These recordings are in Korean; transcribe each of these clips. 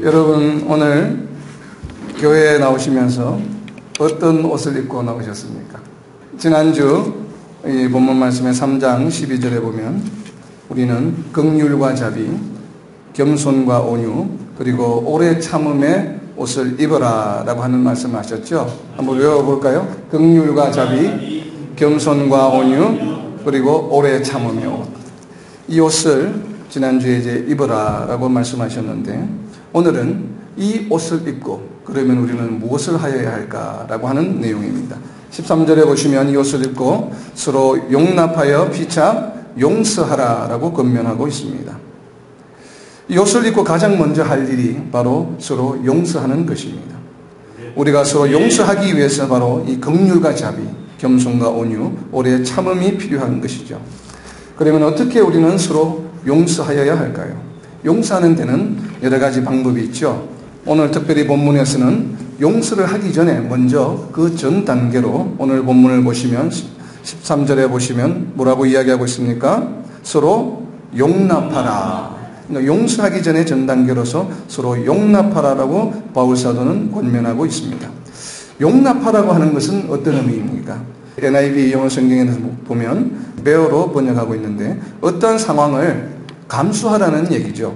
여러분 오늘 교회에 나오시면서 어떤 옷을 입고 나오셨습니까? 지난주 이 본문 말씀의 3장 12절에 보면 우리는 긍휼과 자비, 겸손과 온유, 그리고 오래 참음의 옷을 입어라 라고 하는 말씀을 하셨죠. 한번 외워볼까요? 긍휼과 자비, 겸손과 온유, 그리고 오래 참음의 옷. 이 옷을 지난주에 이제 입어라 라고 말씀하셨는데, 오늘은 이 옷을 입고 그러면 우리는 무엇을 하여야 할까라고 하는 내용입니다. 13절에 보시면 이 옷을 입고 서로 용납하여 피차 용서하라 라고 권면하고 있습니다. 이 옷을 입고 가장 먼저 할 일이 바로 서로 용서하는 것입니다. 우리가 서로 용서하기 위해서 바로 이 긍휼과 자비, 겸손과 온유, 오래 참음이 필요한 것이죠. 그러면 어떻게 우리는 서로 용서하여야 할까요? 용서하는 데는 여러 가지 방법이 있죠. 오늘 특별히 본문에서는 용서를 하기 전에 먼저 그 전 단계로 오늘 본문을 보시면 13절에 보시면 뭐라고 이야기하고 있습니까? 서로 용납하라. 그러니까 용서하기 전에 전 단계로서 서로 용납하라라고 바울사도는 권면하고 있습니다. 용납하라고 하는 것은 어떤 의미입니까? NIV 영어 성경에서 보면 bear로 번역하고 있는데 어떠한 상황을 감수하라는 얘기죠.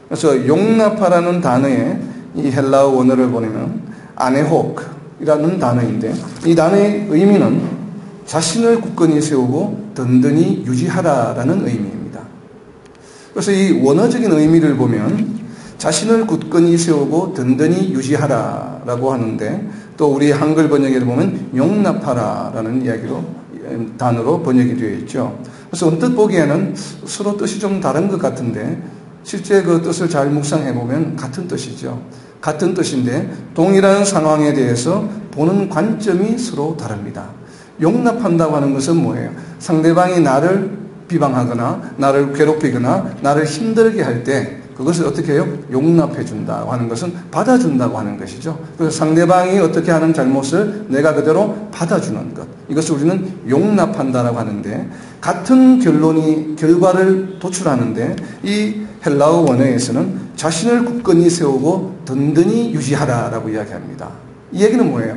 그래서 용납하라는 단어에 이 헬라어 원어를 보면 아네호크이라는 단어인데, 이 단어의 의미는 자신을 굳건히 세우고 든든히 유지하라라는 의미입니다. 그래서 이 원어적인 의미를 보면 자신을 굳건히 세우고 든든히 유지하라라고 하는데, 또 우리 한글 번역에도 보면 용납하라라는 이야기로 단어로 번역이 되어 있죠. 그래서 언뜻 보기에는 서로 뜻이 좀 다른 것 같은데 실제 그 뜻을 잘 묵상해 보면 같은 뜻이죠. 같은 뜻인데 동일한 상황에 대해서 보는 관점이 서로 다릅니다. 용납한다고 하는 것은 뭐예요? 상대방이 나를 비방하거나 나를 괴롭히거나 나를 힘들게 할 때 그것을 어떻게 해요? 용납해 준다고 하는 것은 받아준다고 하는 것이죠. 그래서 상대방이 어떻게 하는 잘못을 내가 그대로 받아주는 것, 이것을 우리는 용납한다라고 하는데, 같은 결과를 도출하는데 이 헬라어 원어에서는 자신을 굳건히 세우고 든든히 유지하라라고 이야기합니다. 이 얘기는 뭐예요?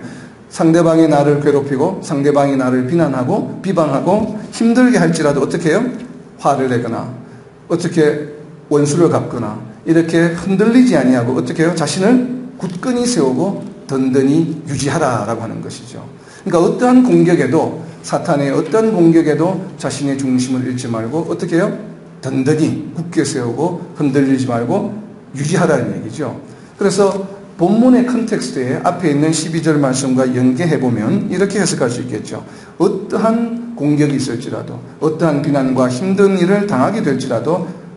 상대방이 나를 괴롭히고 상대방이 나를 비난하고 비방하고 힘들게 할지라도 어떻게 해요? 화를 내거나 어떻게 원수를 갚거나 이렇게 흔들리지 아니하고 어떻게 해요? 자신을 굳건히 세우고 든든히 유지하라라고 하는 것이죠. 그러니까 어떠한 공격에도, 사탄의 어떠한 공격에도 자신의 중심을 잃지 말고 어떻게 해요? 든든히 굳게 세우고 흔들리지 말고 유지하라는 얘기죠. 그래서 본문의 컨텍스트에 앞에 있는 12절 말씀과 연계해보면 이렇게 해석할 수 있겠죠. 어떠한 공격이 있을지라도, 어떠한 비난과 힘든 일을 당하게 될지라도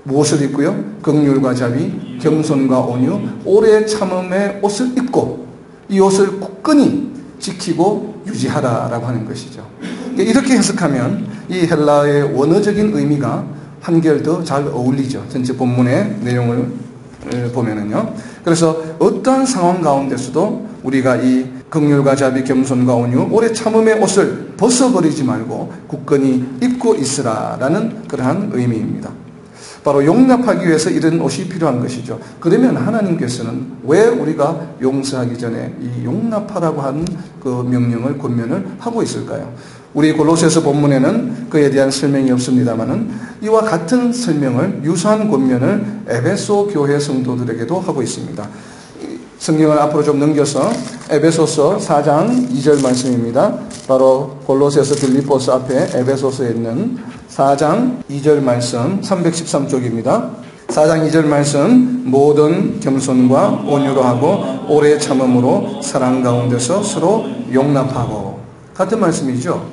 무엇을 입고요? 긍휼과 자비, 겸손과 온유, 오래 참음의 옷을 입고 이 옷을 굳건히 지키고 유지하라라고 하는 것이죠. 이렇게 해석하면 이 헬라어의 원어적인 의미가 한결 더 잘 어울리죠. 전체 본문의 내용을 보면은요. 그래서 어떠한 상황 가운데서도 우리가 이 긍휼과 자비, 겸손과 온유, 오래 참음의 옷을 벗어버리지 말고 굳건히 입고 있으라라는 그러한 의미입니다. 바로 용납하기 위해서 이런 옷이 필요한 것이죠. 그러면 하나님께서는 왜 우리가 용서하기 전에 이 용납하라고 하는 그 명령을, 권면을 하고 있을까요? 우리 골로새서 본문에는 그에 대한 설명이 없습니다만은 이와 같은 설명을, 유사한 권면을 에베소 교회 성도들에게도 하고 있습니다. 성경을 앞으로 좀 넘겨서 에베소서 4장 2절 말씀입니다. 바로 골로새서, 빌립보서 앞에 에베소서에 있는 4장 2절 말씀 313쪽입니다. 4장 2절 말씀, 모든 겸손과 온유로 하고 오래 참음으로 사랑 가운데서 서로 용납하고, 같은 말씀이죠.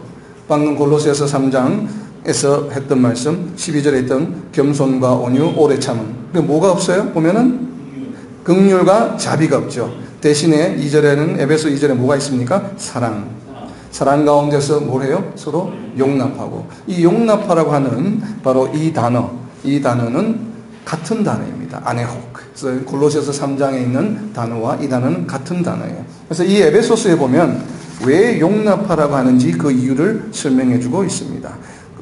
방금 골로새서 3장에서 했던 말씀, 12절에 했던 겸손과 온유, 오래 참음. 근데 뭐가 없어요? 보면은 긍휼과 자비가 없죠. 대신에 2절에는, 에베소 2절에 뭐가 있습니까? 사랑. 사랑 가운데서 뭘 해요? 서로 용납하고. 이 용납하라고 하는 바로 이 단어는 같은 단어입니다. 아네호크. 그래서 골로새서 3장에 있는 단어와 이 단어는 같은 단어예요. 그래서 이 에베소서에 보면 왜 용납하라고 하는지 그 이유를 설명해 주고 있습니다.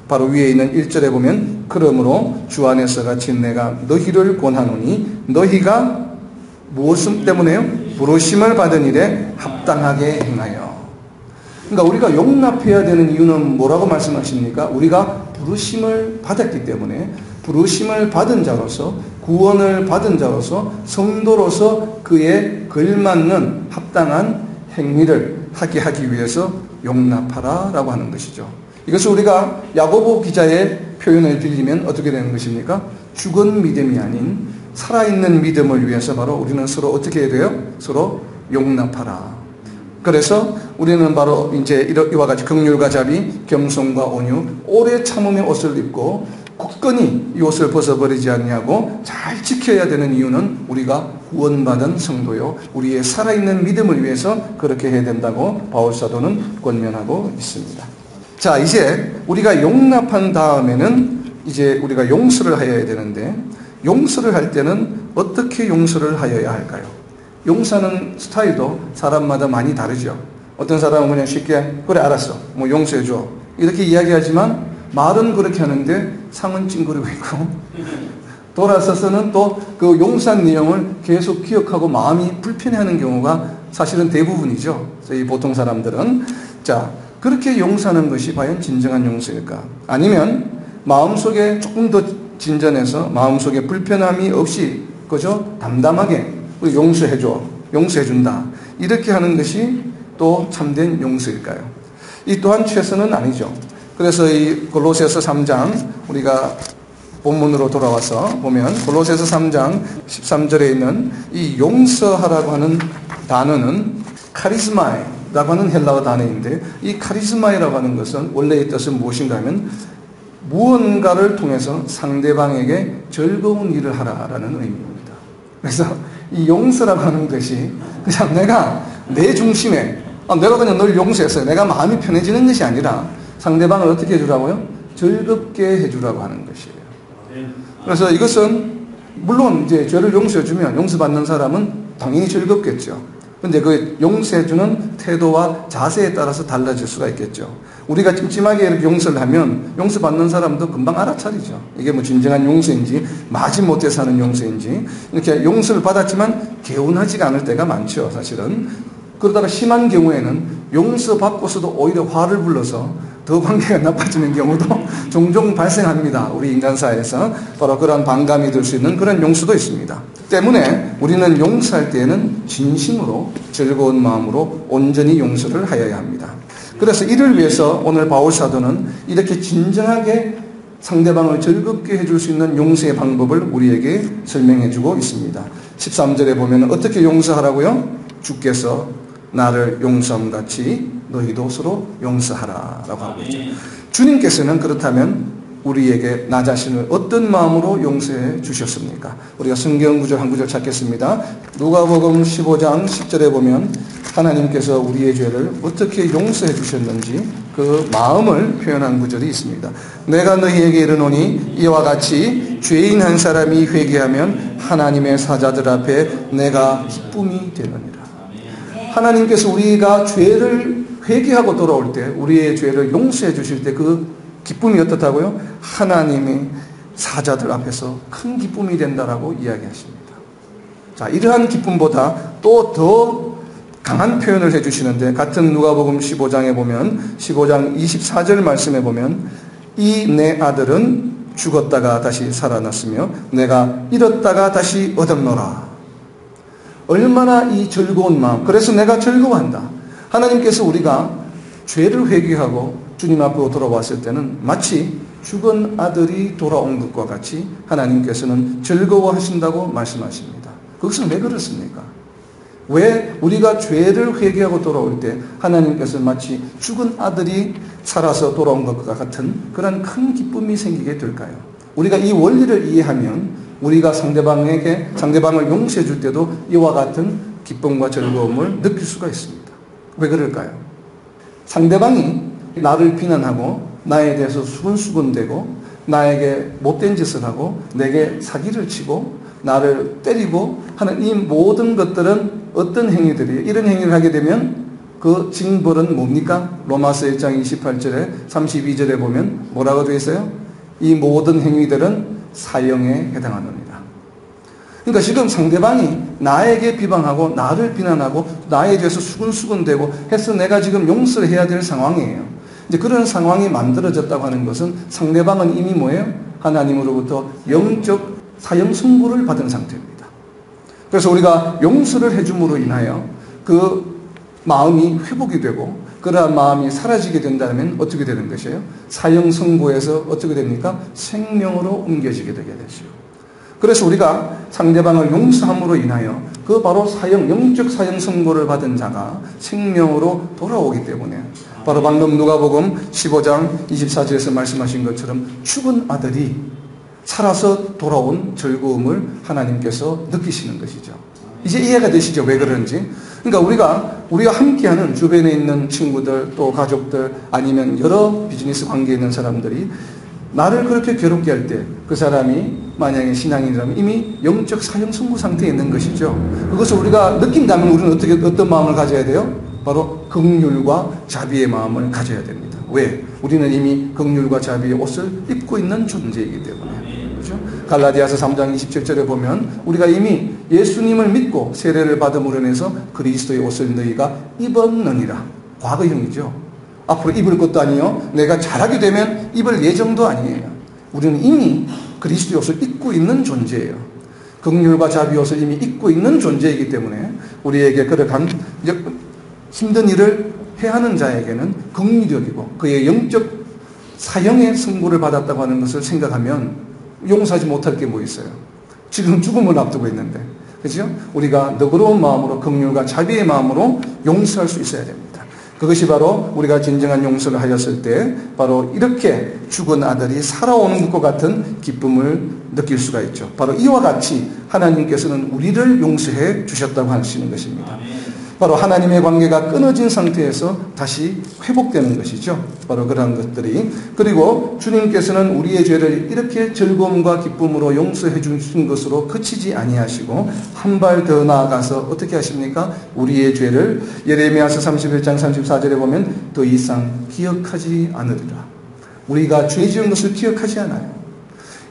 바로 위에 있는 1절에 보면 그러므로 주 안에서 같이 내가 너희를 권하노니 너희가 무엇 때문에요? 부르심을 받은 일에 합당하게 행하여. 그러니까 우리가 용납해야 되는 이유는 뭐라고 말씀하십니까? 우리가 부르심을 받았기 때문에, 부르심을 받은 자로서, 구원을 받은 자로서, 성도로서 그에 걸맞는 합당한 행위를 하게 하기 위해서 용납하라 라고 하는 것이죠. 이것을 우리가 야고보 기자의 표현을 빌리면 어떻게 되는 것입니까? 죽은 믿음이 아닌 살아있는 믿음을 위해서 바로 우리는 서로 어떻게 해야 돼요? 서로 용납하라. 그래서 우리는 바로 이제 이와 같이 긍휼과 자비, 겸손과 온유, 오래 참음의 옷을 입고 굳건히 이 옷을 벗어버리지 않냐고 잘 지켜야 되는 이유는 우리가 구원받은 성도요, 우리의 살아있는 믿음을 위해서 그렇게 해야 된다고 바울사도는 권면하고 있습니다. 자, 이제 우리가 용납한 다음에는 이제 우리가 용서를 하여야 되는데, 용서를 할 때는 어떻게 용서를 하여야 할까요? 용서하는 스타일도 사람마다 많이 다르죠. 어떤 사람은 그냥 쉽게 그래 알았어 뭐 용서해줘 이렇게 이야기하지만 말은 그렇게 하는데 상은 찡그리고 있고 돌아서서는 또 그 용서한 내용을 계속 기억하고 마음이 불편해하는 경우가 사실은 대부분이죠. 저희 보통 사람들은. 자, 그렇게 용서하는 것이 과연 진정한 용서일까? 아니면 마음속에 조금 더 진전해서 마음속에 불편함이 없이 그저 담담하게 우리 용서해줘, 용서해준다 이렇게 하는 것이 또 참된 용서일까요? 이 또한 최선은 아니죠. 그래서 이 골로새서 3장 우리가 본문으로 돌아와서 보면 골로새서 3장 13절에 있는 이 용서하라고 하는 단어는 카리스마이라고 하는 헬라어 단어인데, 이 카리스마이라고 하는 것은 원래의 뜻은 무엇인가 하면 무언가를 통해서 상대방에게 즐거운 일을 하라라는 의미입니다. 그래서 이 용서라고 하는 것이 그냥 내가 내 중심에 내가 그냥 널 용서했어요, 내가 마음이 편해지는 것이 아니라 상대방을 어떻게 해주라고요? 즐겁게 해주라고 하는 것이에요. 그래서 이것은 물론 이제 죄를 용서해주면 용서받는 사람은 당연히 즐겁겠죠. 근데 그 용서해주는 태도와 자세에 따라서 달라질 수가 있겠죠. 우리가 찜찜하게 이렇게 용서를 하면 용서받는 사람도 금방 알아차리죠. 이게 뭐 진정한 용서인지 마지못해서 하는 용서인지. 이렇게 용서를 받았지만 개운하지가 않을 때가 많죠, 사실은. 그러다가 심한 경우에는 용서받고서도 오히려 화를 불러서 더 관계가 나빠지는 경우도 종종 발생합니다. 우리 인간사회에서 바로 그런 반감이 들 수 있는 그런 용서도 있습니다. 때문에 우리는 용서할 때에는 진심으로 즐거운 마음으로 온전히 용서를 하여야 합니다. 그래서 이를 위해서 오늘 바울사도는 이렇게 진정하게 상대방을 즐겁게 해줄 수 있는 용서의 방법을 우리에게 설명해 주고 있습니다. 13절에 보면 어떻게 용서하라고요? 주께서 나를 용서함같이 너희도 서로 용서하라 라고 하고 있죠. 주님께서는 그렇다면 우리에게 나 자신을 어떤 마음으로 용서해 주셨습니까? 우리가 성경 구절 한 구절 찾겠습니다. 누가복음 15장 10절에 보면 하나님께서 우리의 죄를 어떻게 용서해 주셨는지 그 마음을 표현한 구절이 있습니다. 내가 너희에게 이르노니 이와 같이 죄인 한 사람이 회개하면 하나님의 사자들 앞에 내가 기쁨이 되느니라. 하나님께서 우리가 죄를 회개하고 돌아올 때 우리의 죄를 용서해 주실 때 그 기쁨이 어떻다고요? 하나님의 사자들 앞에서 큰 기쁨이 된다라고 이야기하십니다. 자, 이러한 기쁨보다 또 더 강한 표현을 해주시는데 같은 누가복음 15장에 보면 15장 24절 말씀에 보면 이 내 아들은 죽었다가 다시 살아났으며 내가 잃었다가 다시 얻었노라. 얼마나 이 즐거운 마음. 그래서 내가 즐거워한다. 하나님께서 우리가 죄를 회개하고 주님 앞으로 돌아왔을 때는 마치 죽은 아들이 돌아온 것과 같이 하나님께서는 즐거워하신다고 말씀하십니다. 그것은 왜 그렇습니까? 왜 우리가 죄를 회개하고 돌아올 때 하나님께서 마치 죽은 아들이 살아서 돌아온 것과 같은 그런 큰 기쁨이 생기게 될까요? 우리가 이 원리를 이해하면 우리가 상대방을 용서해 줄 때도 이와 같은 기쁨과 즐거움을 느낄 수가 있습니다. 왜 그럴까요? 상대방이 나를 비난하고 나에 대해서 수근수근대고 나에게 못된 짓을 하고 내게 사기를 치고 나를 때리고 하는 이 모든 것들은 어떤 행위들이에요? 이런 행위를 하게 되면 그 징벌은 뭡니까? 로마서 1장 28절에 32절에 보면 뭐라고 되어 있어요? 이 모든 행위들은 사형에 해당하느니라. 그러니까 지금 상대방이 나에게 비방하고 나를 비난하고 나에 대해서 수근수근대고 해서 내가 지금 용서를 해야 될 상황이에요. 이제 그런 상황이 만들어졌다고 하는 것은 상대방은 이미 뭐예요? 하나님으로부터 영적 사형 선고를 받은 상태입니다. 그래서 우리가 용서를 해줌으로 인하여 그 마음이 회복이 되고 그러한 마음이 사라지게 된다면 어떻게 되는 것이에요? 사형 선고에서 어떻게 됩니까? 생명으로 옮겨지게 되게 되죠. 그래서 우리가 상대방을 용서함으로 인하여 그 바로 영적 사형 선고를 받은 자가 생명으로 돌아오기 때문에 바로 방금 누가복음 15장 24절에서 말씀하신 것처럼 죽은 아들이 살아서 돌아온 즐거움을 하나님께서 느끼시는 것이죠. 이제 이해가 되시죠? 왜 그런지. 그러니까 우리가 함께하는 주변에 있는 친구들 또 가족들 아니면 여러 비즈니스 관계에 있는 사람들이 나를 그렇게 괴롭게 할 때 그 사람이 만약에 신앙인이라면 이미 영적 사형 선고 상태에 있는 것이죠. 그것을 우리가 느낀다면 우리는 어떤 마음을 가져야 돼요? 바로 긍휼과 자비의 마음을 가져야 됩니다. 왜? 우리는 이미 긍휼과 자비의 옷을 입고 있는 존재이기 때문에. 그렇죠? 갈라디아서 3장 27절에 보면 우리가 이미 예수님을 믿고 세례를 받음으로 인해서 그리스도의 옷을 너희가 입었느니라. 과거형이죠. 앞으로 입을 것도 아니요. 내가 잘하게 되면 입을 예정도 아니에요. 우리는 이미 그리스도의 옷을 입고 있는 존재예요. 긍휼과 자비의 옷을 이미 입고 있는 존재이기 때문에 우리에게 그러한 힘든 일을 해하는 자에게는 긍휼이 여기고 그의 영적 사형의 선고를 받았다고 하는 것을 생각하면 용서하지 못할 게 뭐 있어요? 지금 죽음을 앞두고 있는데. 그렇죠? 우리가 너그러운 마음으로 긍휼과 자비의 마음으로 용서할 수 있어야 됩니다. 그것이 바로 우리가 진정한 용서를 하였을 때 바로 이렇게 죽은 아들이 살아오는 것과 같은 기쁨을 느낄 수가 있죠. 바로 이와 같이 하나님께서는 우리를 용서해 주셨다고 하시는 것입니다. 바로 하나님의 관계가 끊어진 상태에서 다시 회복되는 것이죠. 바로 그런 것들이. 그리고 주님께서는 우리의 죄를 이렇게 즐거움과 기쁨으로 용서해 주신 것으로 그치지 아니하시고 한 발 더 나아가서 어떻게 하십니까? 우리의 죄를 예레미야서 31장 34절에 보면 더 이상 기억하지 않으리라. 우리가 죄 지은 것을 기억하지 않아요.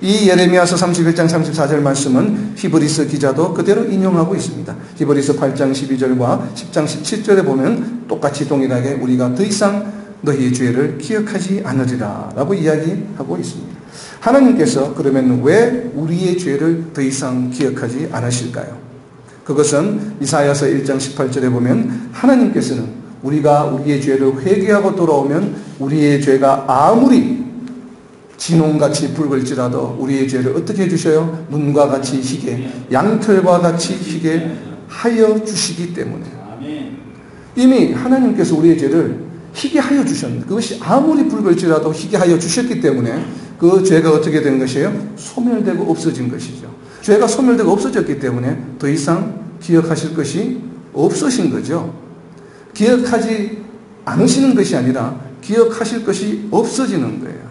이 예레미야서 31장 34절 말씀은 히브리서 기자도 그대로 인용하고 있습니다. 히브리서 8장 12절과 10장 17절에 보면 똑같이 동일하게 우리가 더 이상 너희의 죄를 기억하지 않으리라 라고 이야기하고 있습니다. 하나님께서 그러면 왜 우리의 죄를 더 이상 기억하지 않으실까요? 그것은 이사야서 1장 18절에 보면 하나님께서는 우리가 우리의 죄를 회개하고 돌아오면 우리의 죄가 아무리 진홍같이 붉을지라도 우리의 죄를 어떻게 해주셔요? 눈과 같이 희게, 양털과 같이 희게 하여 주시기 때문에 이미 하나님께서 우리의 죄를 희게 하여 주셨는데 그것이 아무리 붉을지라도 희게 하여 주셨기 때문에 그 죄가 어떻게 된 것이에요? 소멸되고 없어진 것이죠. 죄가 소멸되고 없어졌기 때문에 더 이상 기억하실 것이 없으신 거죠. 기억하지 않으시는 것이 아니라 기억하실 것이 없어지는 거예요.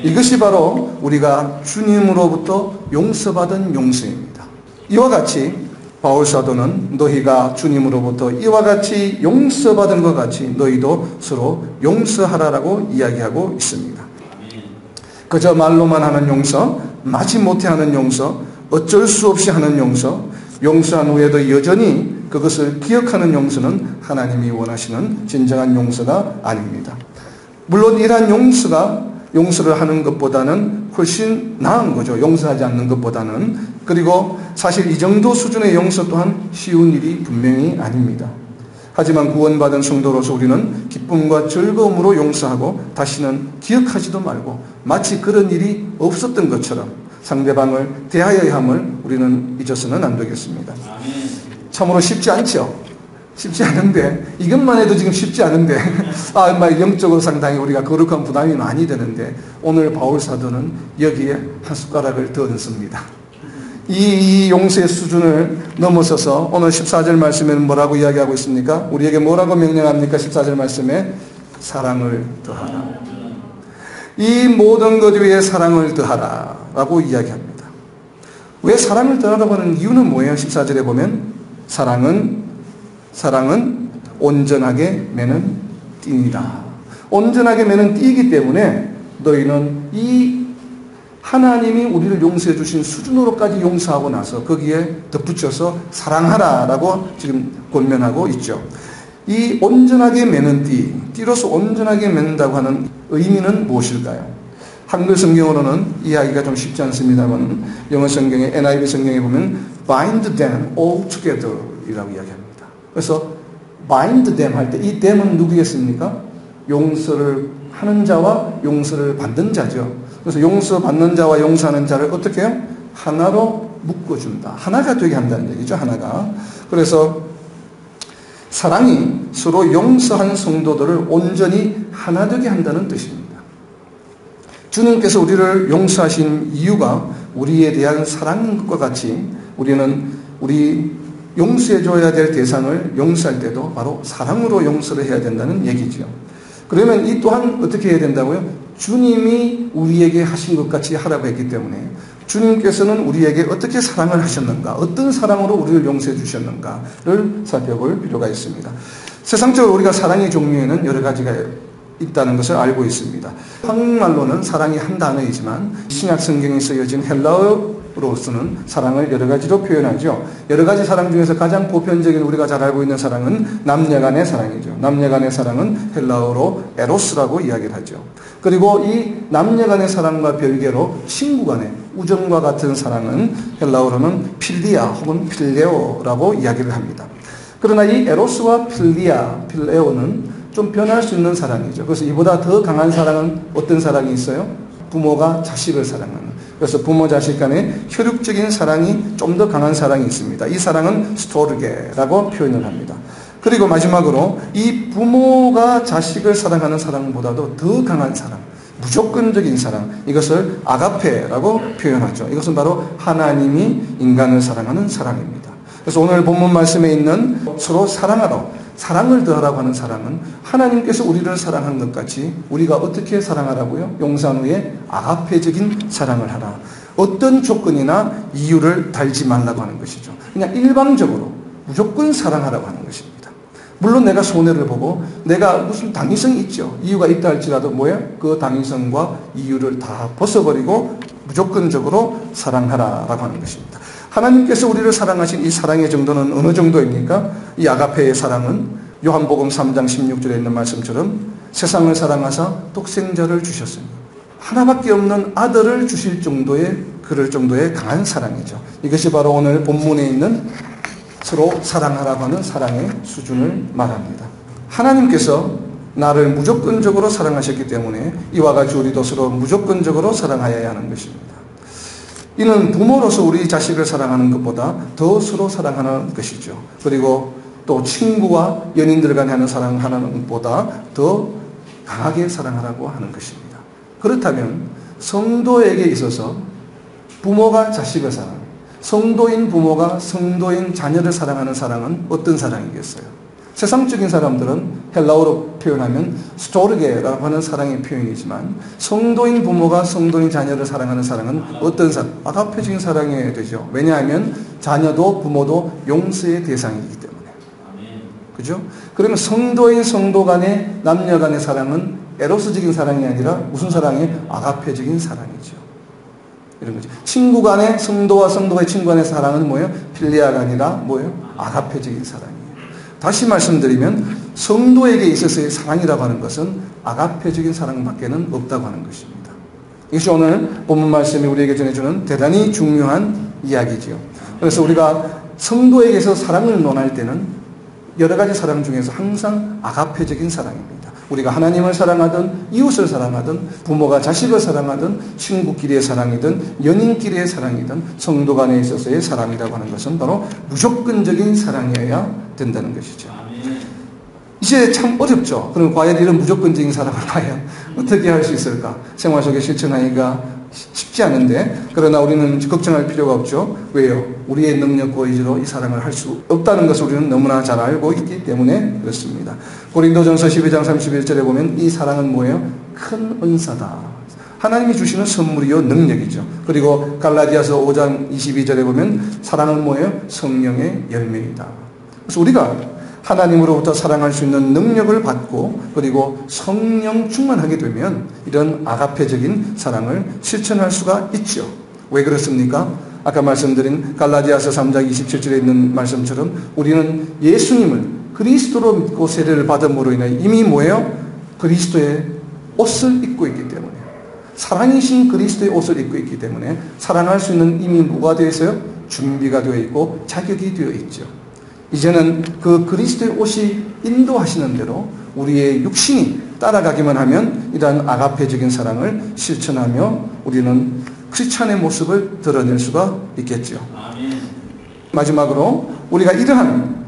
이것이 바로 우리가 주님으로부터 용서받은 용서입니다. 이와 같이 바울 사도는 너희가 주님으로부터 이와 같이 용서받은 것 같이 너희도 서로 용서하라라고 이야기하고 있습니다. 그저 말로만 하는 용서, 마지못해 하는 용서, 어쩔 수 없이 하는 용서, 용서한 후에도 여전히 그것을 기억하는 용서는 하나님이 원하시는 진정한 용서가 아닙니다. 물론 이러한 용서를 하는 것보다는 훨씬 나은 거죠. 용서하지 않는 것보다는. 그리고 사실 이 정도 수준의 용서 또한 쉬운 일이 분명히 아닙니다. 하지만 구원받은 성도로서 우리는 기쁨과 즐거움으로 용서하고 다시는 기억하지도 말고 마치 그런 일이 없었던 것처럼 상대방을 대하여야 함을 우리는 잊어서는 안 되겠습니다. 참으로 쉽지 않죠. 쉽지 않은데 이것만 해도 지금 쉽지 않은데 영적으로 상당히 우리가 거룩한 부담이 많이 되는데 오늘 바울 사도는 여기에 한 숟가락을 더 넣습니다. 이 용서의 수준을 넘어서서 오늘 14절 말씀에는 뭐라고 이야기하고 있습니까? 우리에게 뭐라고 명령합니까? 14절 말씀에 사랑을 더하라. 이 모든 것 위에 사랑을 더하라 라고 이야기합니다. 왜 사랑을 더하라고 하는 이유는 뭐예요? 14절에 보면 사랑은 온전하게 매는 띠니라. 온전하게 매는 띠이기 때문에 너희는 이 하나님이 우리를 용서해 주신 수준으로까지 용서하고 나서 거기에 덧붙여서 사랑하라라고 지금 권면하고 있죠. 이 온전하게 매는 띠로서 온전하게 맺는다고 하는 의미는 무엇일까요? 한글 성경으로는 이해하기가 좀 쉽지 않습니다만 영어 성경에 NIV 성경에 보면 bind them all together 이라고 이야기합니다. 그래서 bind them 할 때 이 them은 누구겠습니까? 용서를 하는 자와 용서를 받는 자죠. 그래서 용서받는 자와 용서하는 자를 어떻게 해요? 하나로 묶어준다. 하나가 되게 한다는 얘기죠. 하나가. 그래서 사랑이 서로 용서한 성도들을 온전히 하나 되게 한다는 뜻입니다. 주님께서 우리를 용서하신 이유가 우리에 대한 사랑인 것과 같이 우리 용서해줘야 될 대상을 용서할 때도 바로 사랑으로 용서를 해야 된다는 얘기죠. 그러면 이 또한 어떻게 해야 된다고요? 주님이 우리에게 하신 것 같이 하라고 했기 때문에 주님께서는 우리에게 어떻게 사랑을 하셨는가, 어떤 사랑으로 우리를 용서해 주셨는가를 살펴볼 필요가 있습니다. 세상적으로 우리가 사랑의 종류에는 여러 가지가 있다는 것을 알고 있습니다. 한국말로는 사랑이 한 단어이지만 신약 성경에 쓰여진 헬라어로서는 사랑을 여러 가지로 표현하죠. 여러 가지 사랑 중에서 가장 보편적인 우리가 잘 알고 있는 사랑은 남녀 간의 사랑이죠. 남녀 간의 사랑은 헬라어로 에로스라고 이야기를 하죠. 그리고 이 남녀 간의 사랑과 별개로 친구 간의 우정과 같은 사랑은 헬라어로는 필리아 혹은 필레오라고 이야기를 합니다. 그러나 이 에로스와 필레오는 좀 변할 수 있는 사랑이죠. 그래서 이보다 더 강한 사랑은 어떤 사랑이 있어요? 부모가 자식을 사랑하는. 그래서 부모 자식 간의 혈육적인 사랑이 좀 더 강한 사랑이 있습니다. 이 사랑은 스토르게라고 표현을 합니다. 그리고 마지막으로 이 부모가 자식을 사랑하는 사랑보다도 더 강한 사랑, 무조건적인 사랑, 이것을 아가페라고 표현하죠. 이것은 바로 하나님이 인간을 사랑하는 사랑입니다. 그래서 오늘 본문 말씀에 있는 서로 사랑하라, 사랑을 더하라고 하는 사랑은 하나님께서 우리를 사랑한 것 같이 우리가 어떻게 사랑하라고요? 용서한 후에 아가페적인 사랑을 하라. 어떤 조건이나 이유를 달지 말라고 하는 것이죠. 그냥 일방적으로 무조건 사랑하라고 하는 것입니다. 물론 내가 손해를 보고 내가 무슨 당위성이 있죠. 이유가 있다 할지라도 뭐예요? 그 당위성과 이유를 다 벗어버리고 무조건적으로 사랑하라라고 하는 것입니다. 하나님께서 우리를 사랑하신 이 사랑의 정도는 어느 정도입니까? 이 아가페의 사랑은 요한복음 3장 16절에 있는 말씀처럼 세상을 사랑하사 독생자를 주셨으니 하나밖에 없는 아들을 주실 정도의 그럴 정도의 강한 사랑이죠. 이것이 바로 오늘 본문에 있는 서로 사랑하라고 하는 사랑의 수준을 말합니다. 하나님께서 나를 무조건적으로 사랑하셨기 때문에 이와 같이 우리도 서로 무조건적으로 사랑하여야 하는 것입니다. 이는 부모로서 우리 자식을 사랑하는 것보다 더 서로 사랑하는 것이죠. 그리고 또 친구와 연인들 간에 하는 사랑하는 것보다 더 강하게 사랑하라고 하는 것입니다. 그렇다면 성도에게 있어서 부모가 자식을 사랑하는, 성도인 부모가 성도인 자녀를 사랑하는 사랑은 어떤 사랑이겠어요? 세상적인 사람들은 헬라어로 표현하면 스토르게라고 하는 사랑의 표현이지만 성도인 부모가 성도인 자녀를 사랑하는 사랑은 어떤 사랑? 아가페적인 사랑이 되죠. 왜냐하면 자녀도 부모도 용서의 대상이기 때문에. 그죠? 그러면 성도인 성도 간의 남녀 간의 사랑은 에로스적인 사랑이 아니라 무슨 사랑이에요? 아가페적인 사랑이죠. 이런 거죠. 친구 간의 성도와 성도의 친구 간의 사랑은 뭐예요? 필리아가 아니라 뭐예요? 아가페적인 사랑이에요. 다시 말씀드리면 성도에게 있어서의 사랑이라고 하는 것은 아가페적인 사랑밖에는 없다고 하는 것입니다. 이것이 오늘 본문 말씀이 우리에게 전해주는 대단히 중요한 이야기지요. 그래서 우리가 성도에게서 사랑을 논할 때는 여러 가지 사랑 중에서 항상 아가페적인 사랑입니다. 우리가 하나님을 사랑하든 이웃을 사랑하든 부모가 자식을 사랑하든 친구끼리의 사랑이든 연인끼리의 사랑이든 성도 간에 있어서의 사랑이라고 하는 것은 바로 무조건적인 사랑이어야 된다는 것이죠. 이제 참 어렵죠. 그럼 과연 이런 무조건적인 사랑을 과연 어떻게 할 수 있을까? 생활 속에 실천하기가 쉽지 않은데, 그러나 우리는 걱정할 필요가 없죠. 왜요? 우리의 능력과 의지로 이 사랑을 할 수 없다는 것을 우리는 너무나 잘 알고 있기 때문에 그렇습니다. 고린도전서 12장 31절에 보면 이 사랑은 뭐예요? 큰 은사다. 하나님이 주시는 선물이요 능력이죠. 그리고 갈라디아서 5장 22절에 보면 사랑은 뭐예요? 성령의 열매이다. 그래서 우리가 하나님으로부터 사랑할 수 있는 능력을 받고 그리고 성령 충만하게 되면 이런 아가페적인 사랑을 실천할 수가 있죠. 왜 그렇습니까? 아까 말씀드린 갈라디아서 3장 27절에 있는 말씀처럼 우리는 예수님을 그리스도로 믿고 세례를 받음으로 인해 이미 뭐예요? 그리스도의 옷을 입고 있기 때문에, 사랑이신 그리스도의 옷을 입고 있기 때문에 사랑할 수 있는 이미 뭐가 되어 있어요? 준비가 되어 있고 자격이 되어 있죠. 이제는 그 그리스도의 옷이 인도하시는 대로 우리의 육신이 따라가기만 하면 이러한 아가페적인 사랑을 실천하며 우리는 크리스찬의 모습을 드러낼 수가 있겠죠. 마지막으로 우리가 이러한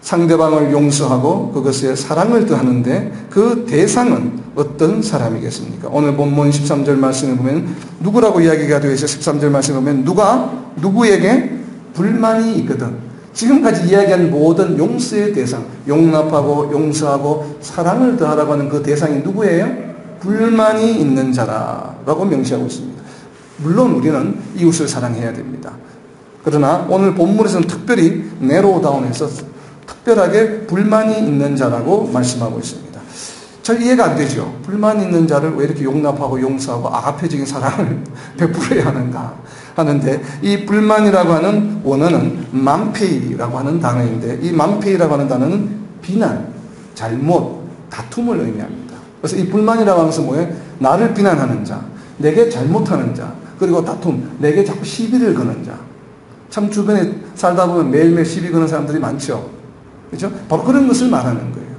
상대방을 용서하고 그것에 사랑을 더하는데 그 대상은 어떤 사람이겠습니까? 오늘 본문 13절 말씀에 보면 누구라고 이야기가 되어 있어요? 13절 말씀에 보면 누가 누구에게 불만이 있거든. 지금까지 이야기한 모든 용서의 대상, 용납하고 용서하고 사랑을 더하라고 하는 그 대상이 누구예요? 불만이 있는 자라고 명시하고 있습니다. 물론 우리는 이웃을 사랑해야 됩니다. 그러나 오늘 본문에서는 특별히 네로다운해서 특별하게 불만이 있는 자라고 말씀하고 있습니다. 잘 이해가 안 되죠. 불만 있는 자를 왜 이렇게 용납하고 용서하고 아가페적인 사랑을 베풀어야 하는가 하는데, 이 불만이라고 하는 원어는 만페이라고 하는 단어인데, 이 만페이라고 하는 단어는 비난, 잘못, 다툼을 의미합니다. 그래서 이 불만이라고 하는 것은 뭐예요? 나를 비난하는 자, 내게 잘못하는 자, 그리고 다툼, 내게 자꾸 시비를 거는 자. 참 주변에 살다 보면 매일매일 시비 거는 사람들이 많죠. 그렇죠? 바로 그런 것을 말하는 거예요.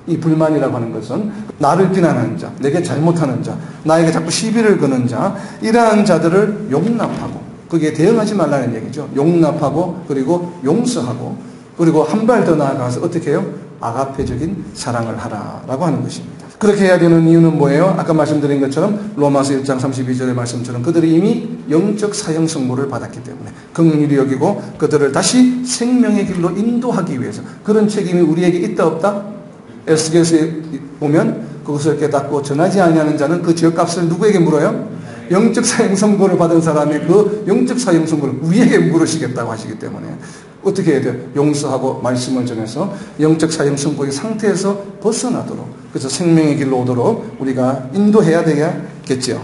이 불만이라고 하는 것은 나를 비난하는 자, 내게 잘못하는 자, 나에게 자꾸 시비를 거는 자, 이러한 자들을 용납하고 거기에 대응하지 말라는 얘기죠. 용납하고 그리고 용서하고 그리고 한 발 더 나아가서 어떻게 해요? 아가페적인 사랑을 하라라고 하는 것입니다. 그렇게 해야 되는 이유는 뭐예요? 아까 말씀드린 것처럼 로마서 1장 32절의 말씀처럼 그들이 이미 영적 사형 선고를 받았기 때문에 긍휼히 여기고 그들을 다시 생명의 길로 인도하기 위해서, 그런 책임이 우리에게 있다 없다? 에스겔서에 보면 그것을 깨닫고 전하지 아니하는 자는 그 지역값을 누구에게 물어요? 영적 사형 선고를 받은 사람의 그 영적 사형 선고를 우리에게 물으시겠다고 하시기 때문에 어떻게 해야 돼요? 용서하고 말씀을 전해서 영적 사형 선고의 상태에서 벗어나도록, 그래서 생명의 길로 오도록 우리가 인도해야 되겠죠.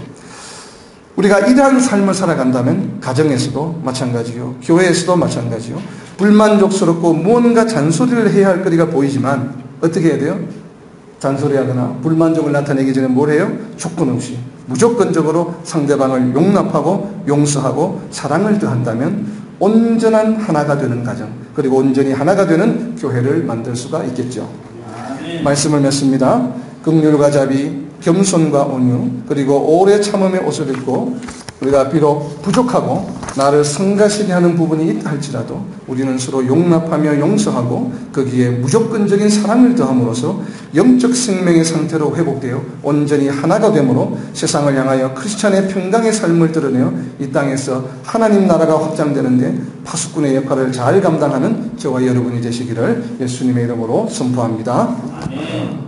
우리가 이러한 삶을 살아간다면 가정에서도 마찬가지요, 교회에서도 마찬가지요, 불만족스럽고 무언가 잔소리를 해야 할 거리가 보이지만 어떻게 해야 돼요? 잔소리하거나 불만족을 나타내기 전에 뭘 해요? 조건 없이 무조건적으로 상대방을 용납하고 용서하고 사랑을 더한다면 온전한 하나가 되는 가정, 그리고 온전히 하나가 되는 교회를 만들 수가 있겠죠. 말씀을 맺습니다. 긍휼과 자비, 겸손과 온유, 그리고 오래 참음의 옷을 입고 우리가 비록 부족하고 나를 성가시게 하는 부분이 있다 할지라도 우리는 서로 용납하며 용서하고 거기에 무조건적인 사랑을 더함으로써 영적 생명의 상태로 회복되어 온전히 하나가 되므로 세상을 향하여 크리스찬의 평강의 삶을 드러내어 이 땅에서 하나님 나라가 확장되는데 파수꾼의 역할을 잘 감당하는 저와 여러분이 되시기를 예수님의 이름으로 선포합니다. 아멘.